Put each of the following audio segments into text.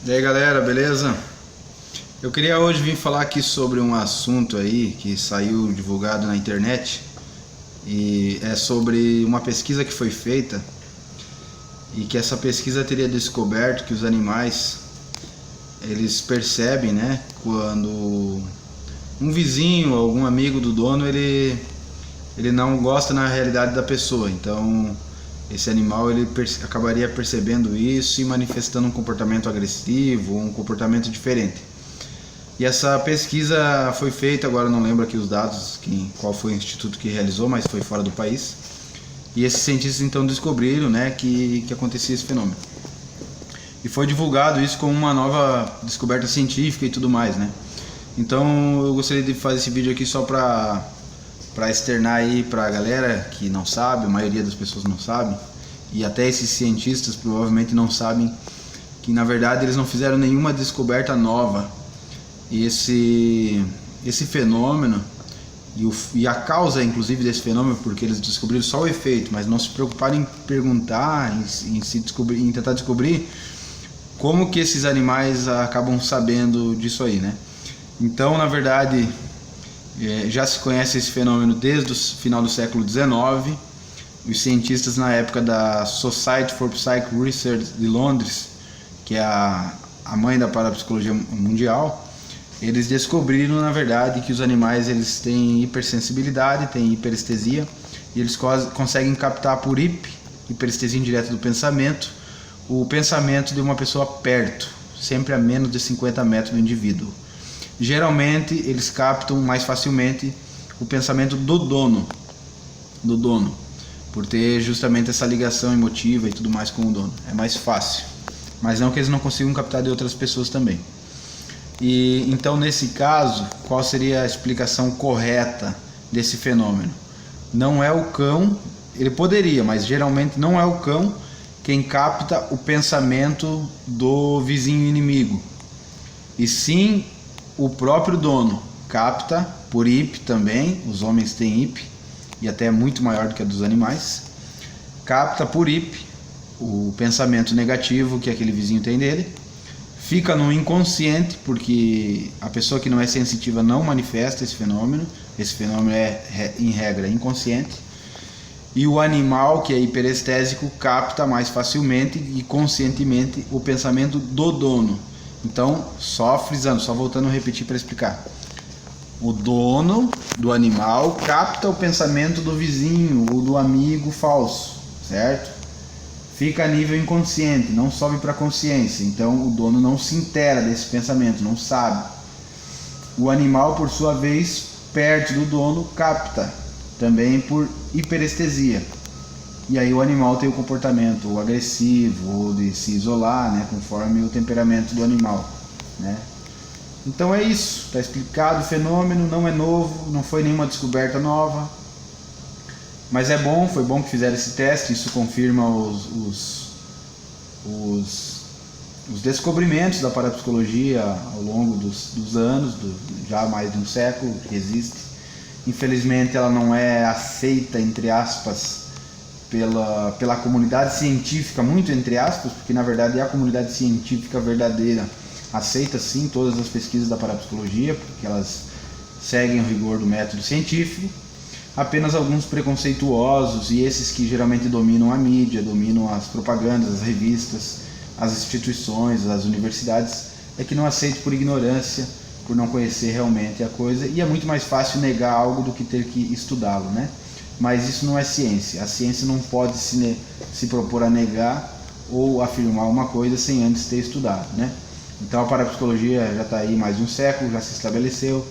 E aí galera, beleza? Eu queria hoje vir falar aqui sobre um assunto aí que saiu divulgado na internet e é sobre uma pesquisa que foi feita e que essa pesquisa teria descoberto que os animais eles percebem, né, quando um vizinho ou algum amigo do dono ele não gosta na realidade da pessoa. Então esse animal ele acabaria percebendo isso e manifestando um comportamento agressivo, um comportamento diferente. E essa pesquisa foi feita, agora não lembro aqui os dados, qual foi o instituto que realizou, mas foi fora do país. E esses cientistas então descobriram, né, que acontecia esse fenômeno. E foi divulgado isso como uma nova descoberta científica e tudo mais, né? Então eu gostaria de fazer esse vídeo aqui só para externar aí para a galera que não sabe, a maioria das pessoas não sabe, e até esses cientistas provavelmente não sabem que na verdade eles não fizeram nenhuma descoberta nova. E esse fenômeno e a causa inclusive desse fenômeno, porque eles descobriram só o efeito, mas não se preocuparam em perguntar, em tentar descobrir como que esses animais acabam sabendo disso aí, né? Então, na verdade, já se conhece esse fenômeno desde o final do século XIX. Os cientistas na época da Society for Psychic Research de Londres, que é a mãe da parapsicologia mundial, eles descobriram na verdade que os animais eles têm hipersensibilidade, têm hiperestesia, e eles conseguem captar por hiperestesia indireta do pensamento, o pensamento de uma pessoa perto, sempre a menos de 50 metros do indivíduo. Geralmente eles captam mais facilmente o pensamento do dono, por ter justamente essa ligação emotiva e tudo mais com o dono. É mais fácil, mas não que eles não consigam captar de outras pessoas também. E então nesse caso, qual seria a explicação correta desse fenômeno? Não é o cão, ele poderia, mas geralmente não é o cão quem capta o pensamento do vizinho inimigo, e sim o próprio dono capta por IP também. Os homens têm IP, e até muito maior do que a dos animais. Capta por IP o pensamento negativo que aquele vizinho tem dele, fica no inconsciente, porque a pessoa que não é sensitiva não manifesta esse fenômeno. Esse fenômeno é em regra inconsciente. E o animal que é hiperestésico capta mais facilmente e conscientemente o pensamento do dono. Então, só frisando, só voltando a repetir para explicar. O dono do animal capta o pensamento do vizinho ou do amigo falso, certo? Fica a nível inconsciente, não sobe para a consciência. Então, o dono não se inteira desse pensamento, não sabe. O animal, por sua vez, perto do dono, capta, também por hiperestesia. E aí o animal tem o comportamento ou agressivo ou de se isolar, né, conforme o temperamento do animal, né? Então é isso, está explicado o fenômeno, não é novo, não foi nenhuma descoberta nova, mas foi bom que fizeram esse teste. Isso confirma os descobrimentos da parapsicologia ao longo dos anos, já há mais de um século que existe. Infelizmente ela não é aceita, entre aspas, pela comunidade científica, muito entre aspas, porque na verdade é a comunidade científica verdadeira aceita sim todas as pesquisas da parapsicologia, porque elas seguem o rigor do método científico. Apenas alguns preconceituosos, e esses que geralmente dominam a mídia, dominam as propagandas, as revistas, as instituições, as universidades, é que não aceitam por ignorância, por não conhecer realmente a coisa, e é muito mais fácil negar algo do que ter que estudá-lo, né? Mas isso não é ciência. A ciência não pode se propor a negar ou afirmar uma coisa sem antes ter estudado, né? Então a parapsicologia já está aí mais de um século, já se estabeleceu,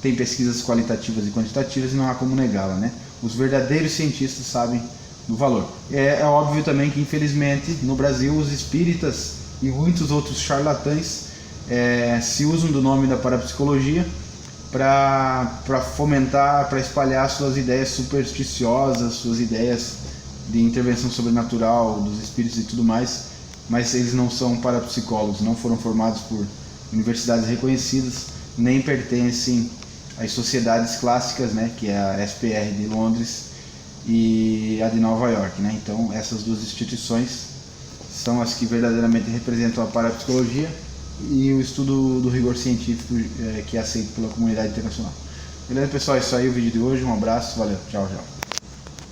tem pesquisas qualitativas e quantitativas e não há como negá-la, né? Os verdadeiros cientistas sabem do valor. É óbvio também que infelizmente no Brasil os espíritas e muitos outros charlatães se usam do nome da parapsicologia para fomentar, para espalhar suas ideias supersticiosas, suas ideias de intervenção sobrenatural dos espíritos e tudo mais, mas eles não são parapsicólogos, não foram formados por universidades reconhecidas, nem pertencem às sociedades clássicas, né, que é a SPR de Londres e a de Nova York, né? Então essas duas instituições são as que verdadeiramente representam a parapsicologia, e o estudo do rigor científico que é aceito pela comunidade internacional. Beleza, pessoal? É isso aí o vídeo de hoje. Um abraço, valeu, tchau, tchau.